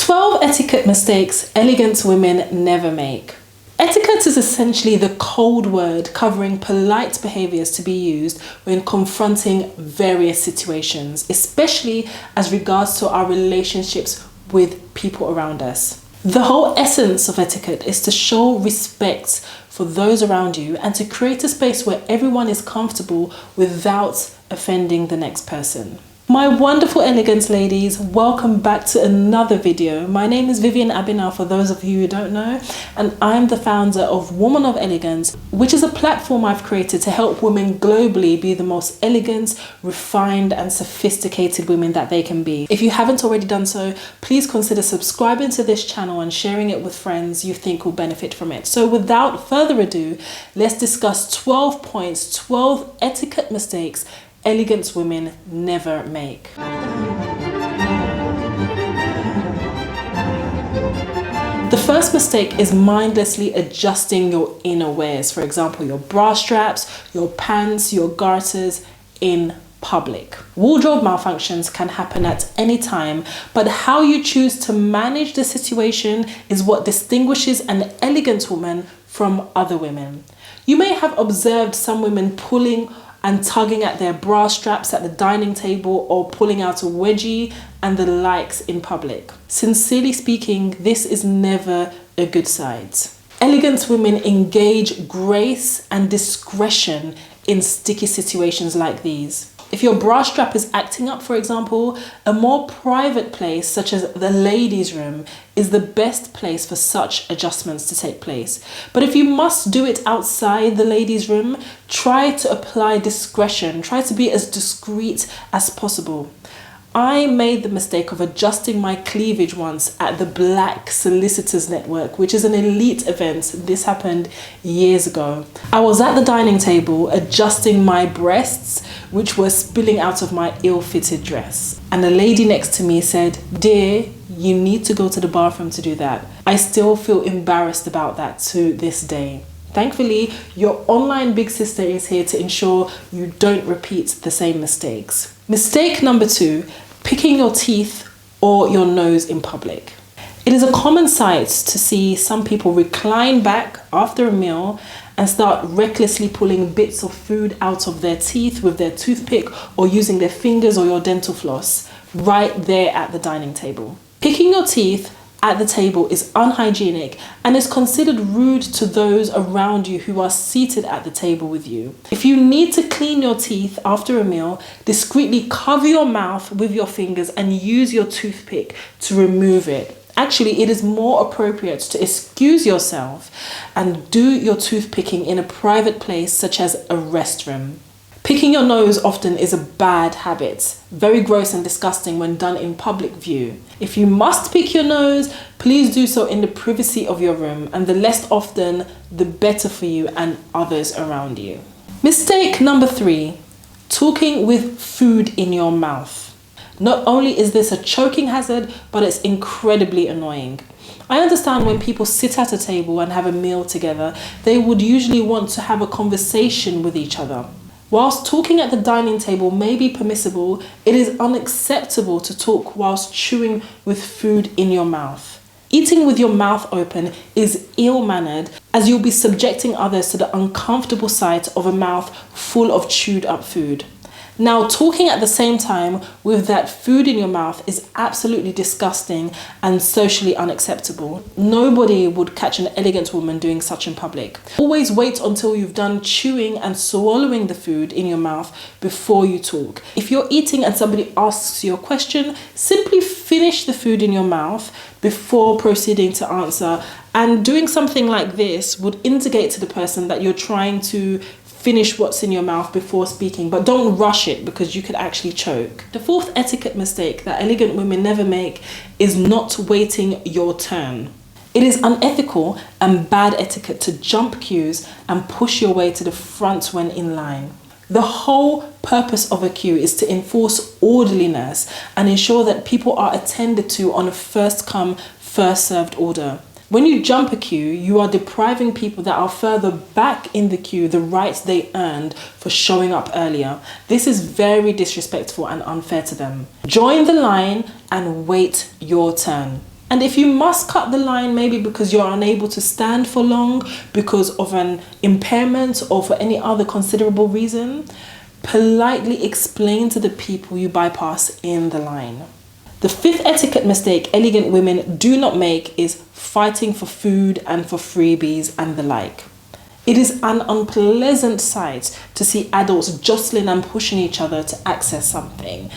12 etiquette mistakes elegant women never make. Etiquette is essentially the code word covering polite behaviors to be used when confronting various situations, especially as regards to our relationships with people around us. The whole essence of etiquette is to show respect for those around you and to create a space where everyone is comfortable without offending the next person. My wonderful elegance ladies, welcome back to another video. My name is Vivian Abinal for those of you who don't know, and I'm the founder of Woman of Elegance, which is a platform I've created to help women globally be the most elegant, refined and sophisticated women that they can be. If you haven't already done so, please consider subscribing to this channel and sharing it with friends you think will benefit from it. So without further ado, let's discuss 12 points, 12 etiquette mistakes elegant women never make. The first mistake is mindlessly adjusting your inner wears. For example, your bra straps, your pants, your garters in public. Wardrobe malfunctions can happen at any time, but how you choose to manage the situation is what distinguishes an elegant woman from other women. You may have observed some women pulling and tugging at their bra straps at the dining table or pulling out a wedgie and the likes in public. Sincerely speaking, this is never a good sight. Elegant women engage grace and discretion in sticky situations like these. If your bra strap is acting up, for example, a more private place such as the ladies' room is the best place for such adjustments to take place. But if you must do it outside the ladies' room, try to apply discretion. Try to be as discreet as possible. I made the mistake of adjusting my cleavage once at the Black Solicitors Network, which is an elite event. This happened years ago. I was at the dining table adjusting my breasts, which were spilling out of my ill-fitted dress. And the lady next to me said, "Dear, you need to go to the bathroom to do that." I still feel embarrassed about that to this day. Thankfully, your online big sister is here to ensure you don't repeat the same mistakes. Mistake number 2, picking your teeth or your nose in public. It is a common sight to see some people recline back after a meal and start recklessly pulling bits of food out of their teeth with their toothpick or using their fingers or your dental floss right there at the dining table. Picking your teeth at the table is unhygienic and is considered rude to those around you who are seated at the table with you. If you need to clean your teeth after a meal, discreetly cover your mouth with your fingers and use your toothpick to remove it. Actually, it is more appropriate to excuse yourself and do your toothpicking in a private place such as a restroom. Picking your nose often is a bad habit, very gross and disgusting when done in public view. If you must pick your nose, please do so in the privacy of your room, and the less often, the better for you and others around you. Mistake number 3, talking with food in your mouth. Not only is this a choking hazard, but it's incredibly annoying. I understand when people sit at a table and have a meal together, they would usually want to have a conversation with each other. Whilst talking at the dining table may be permissible, it is unacceptable to talk whilst chewing with food in your mouth. Eating with your mouth open is ill-mannered, as you'll be subjecting others to the uncomfortable sight of a mouth full of chewed up food. Now, talking at the same time with that food in your mouth is absolutely disgusting and socially unacceptable. Nobody would catch an elegant woman doing such in public. Always wait until you've done chewing and swallowing the food in your mouth before you talk. If you're eating and somebody asks you a question, simply finish the food in your mouth before proceeding to answer. And doing something like this would indicate to the person that you're trying to finish what's in your mouth before speaking, but don't rush it because you could actually choke. The 4th etiquette mistake that elegant women never make is not waiting your turn. It is unethical and bad etiquette to jump queues and push your way to the front when in line. The whole purpose of a queue is to enforce orderliness and ensure that people are attended to on a first come, first served order. When you jump a queue, you are depriving people that are further back in the queue the rights they earned for showing up earlier. This is very disrespectful and unfair to them. Join the line and wait your turn. And if you must cut the line, maybe because you're unable to stand for long, because of an impairment, or for any other considerable reason, politely explain to the people you bypass in the line. The fifth etiquette mistake elegant women do not make is fighting for food and for freebies and the like. It is an unpleasant sight to see adults jostling and pushing each other to access something.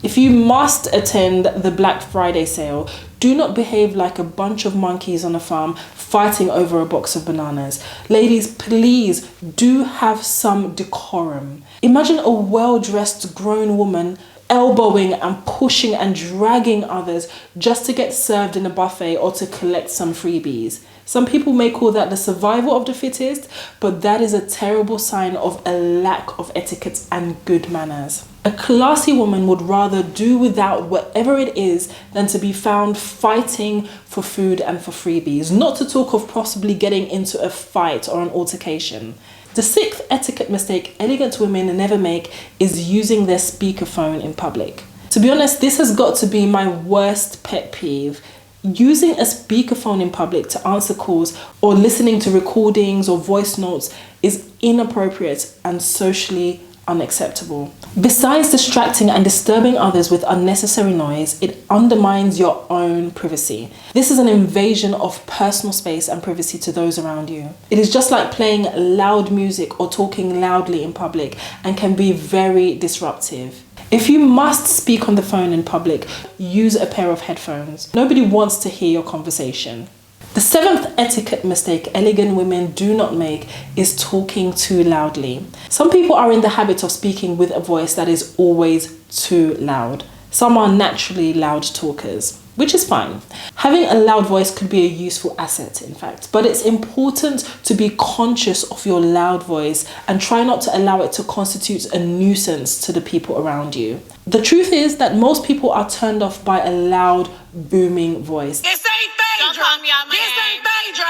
If you must attend the Black Friday sale, do not behave like a bunch of monkeys on a farm fighting over a box of bananas. Ladies, please do have some decorum. Imagine a well-dressed grown woman elbowing and pushing and dragging others just to get served in a buffet or to collect some freebies. Some people may call that the survival of the fittest, but that is a terrible sign of a lack of etiquette and good manners. A classy woman would rather do without whatever it is than to be found fighting for food and for freebies, not to talk of possibly getting into a fight or an altercation. The sixth etiquette mistake elegant women never make is using their speakerphone in public. To be honest, this has got to be my worst pet peeve. Using a speakerphone in public to answer calls or listening to recordings or voice notes is inappropriate and socially unacceptable. Besides distracting and disturbing others with unnecessary noise, it undermines your own privacy. This is an invasion of personal space and privacy to those around you. It is just like playing loud music or talking loudly in public and can be very disruptive. If you must speak on the phone in public, use a pair of headphones. Nobody wants to hear your conversation. The seventh etiquette mistake elegant women do not make is talking too loudly. Some people are in the habit of speaking with a voice that is always too loud. Some are naturally loud talkers, which is fine. Having a loud voice could be a useful asset, in fact, but it's important to be conscious of your loud voice and try not to allow it to constitute a nuisance to the people around you. The truth is that most people are turned off by a loud, booming voice. This ain't Phaedra. This ain't Phaedra.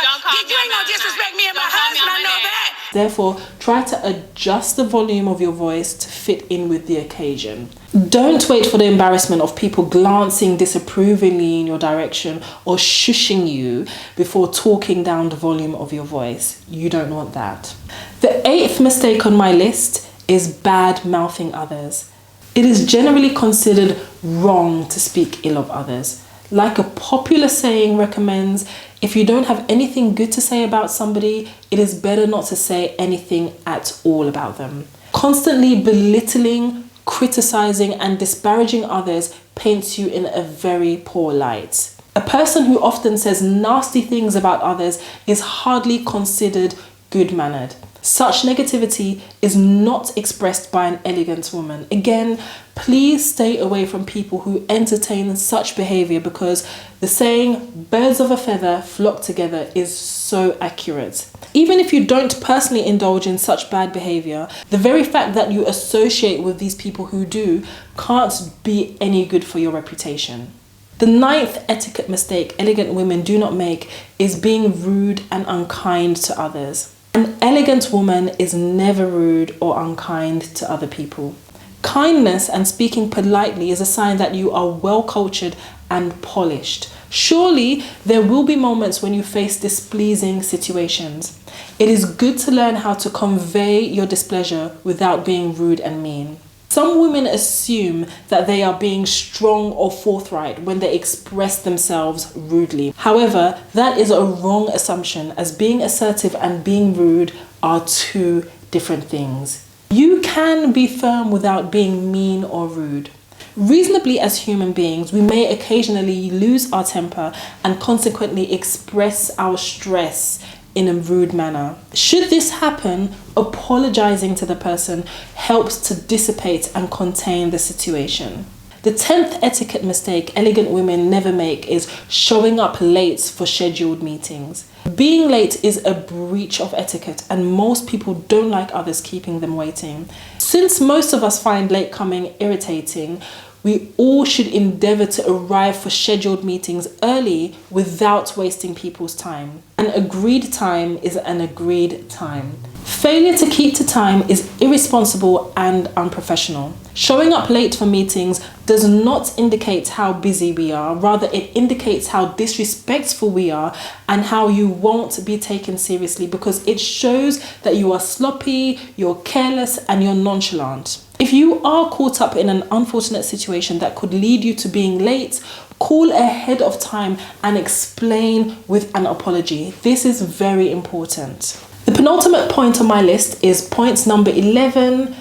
You ain't gonna disrespect me and my husband, I know that. Therefore, try to adjust the volume of your voice to fit in with the occasion. Don't wait for the embarrassment of people glancing disapprovingly in your direction or shushing you before talking down the volume of your voice. You don't want that. The eighth mistake on my list is bad mouthing others. It is generally considered wrong to speak ill of others. Like a popular saying recommends, if you don't have anything good to say about somebody, it is better not to say anything at all about them. Constantly belittling, criticizing, and disparaging others paints you in a very poor light. A person who often says nasty things about others is hardly considered good-mannered. Such negativity is not expressed by an elegant woman. Again, please stay away from people who entertain such behavior because the saying, birds of a feather flock together, is so accurate. Even if you don't personally indulge in such bad behavior, the very fact that you associate with these people who do can't be any good for your reputation. The ninth etiquette mistake elegant women do not make is being rude and unkind to others. An elegant woman is never rude or unkind to other people. Kindness and speaking politely is a sign that you are well cultured and polished. Surely there will be moments when you face displeasing situations. It is good to learn how to convey your displeasure without being rude and mean. Some women assume that they are being strong or forthright when they express themselves rudely. However, that is a wrong assumption, as being assertive and being rude are two different things. You can be firm without being mean or rude. Reasonably, as human beings, we may occasionally lose our temper and consequently express our stress in a rude manner. Should this happen, apologizing to the person helps to dissipate and contain the situation. The 10th etiquette mistake elegant women never make is showing up late for scheduled meetings. Being late is a breach of etiquette and most people don't like others keeping them waiting. Since most of us find late coming irritating, we all should endeavour to arrive for scheduled meetings early without wasting people's time. An agreed time is an agreed time. Failure to keep to time is irresponsible and unprofessional. Showing up late for meetings does not indicate how busy we are, rather it indicates how disrespectful we are and how you won't be taken seriously, because it shows that you are sloppy, you're careless, and you're nonchalant. If you are caught up in an unfortunate situation that could lead you to being late, call ahead of time and explain with an apology. This is very important. The penultimate point on my list is point number 11,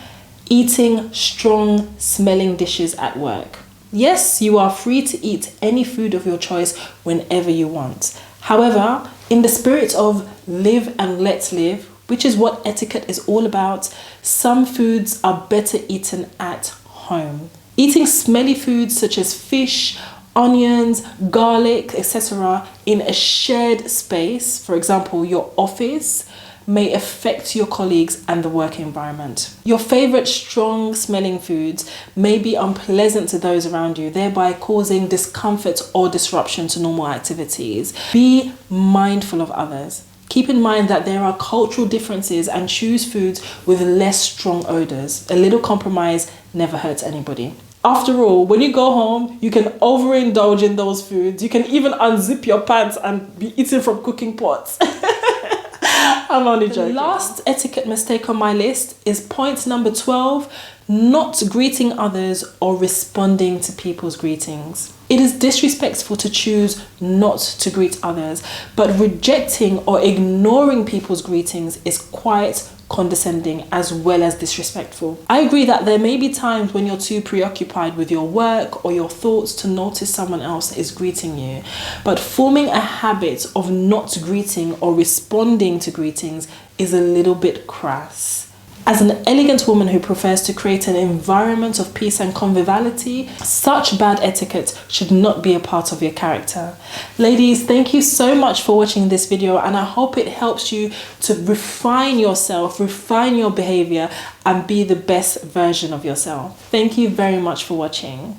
eating strong smelling dishes at work. Yes, you are free to eat any food of your choice whenever you want. However, in the spirit of live and let live, which is what etiquette is all about, some foods are better eaten at home. Eating smelly foods such as fish, onions, garlic, etc. in a shared space, for example, your office, may affect your colleagues and the work environment. Your favorite strong smelling foods may be unpleasant to those around you, thereby causing discomfort or disruption to normal activities. Be mindful of others. Keep in mind that there are cultural differences and choose foods with less strong odors. A little compromise never hurts anybody. After all, when you go home, you can overindulge in those foods. You can even unzip your pants and be eating from cooking pots. I'm only joking. The last etiquette mistake on my list is point number 12, not greeting others or responding to people's greetings. It is disrespectful to choose not to greet others, but rejecting or ignoring people's greetings is quite condescending as well as disrespectful. I agree that there may be times when you're too preoccupied with your work or your thoughts to notice someone else is greeting you, but forming a habit of not greeting or responding to greetings is a little bit crass. As an elegant woman who prefers to create an environment of peace and conviviality, such bad etiquette should not be a part of your character. Ladies, thank you so much for watching this video, and I hope it helps you to refine yourself, refine your behavior, and be the best version of yourself. Thank you very much for watching.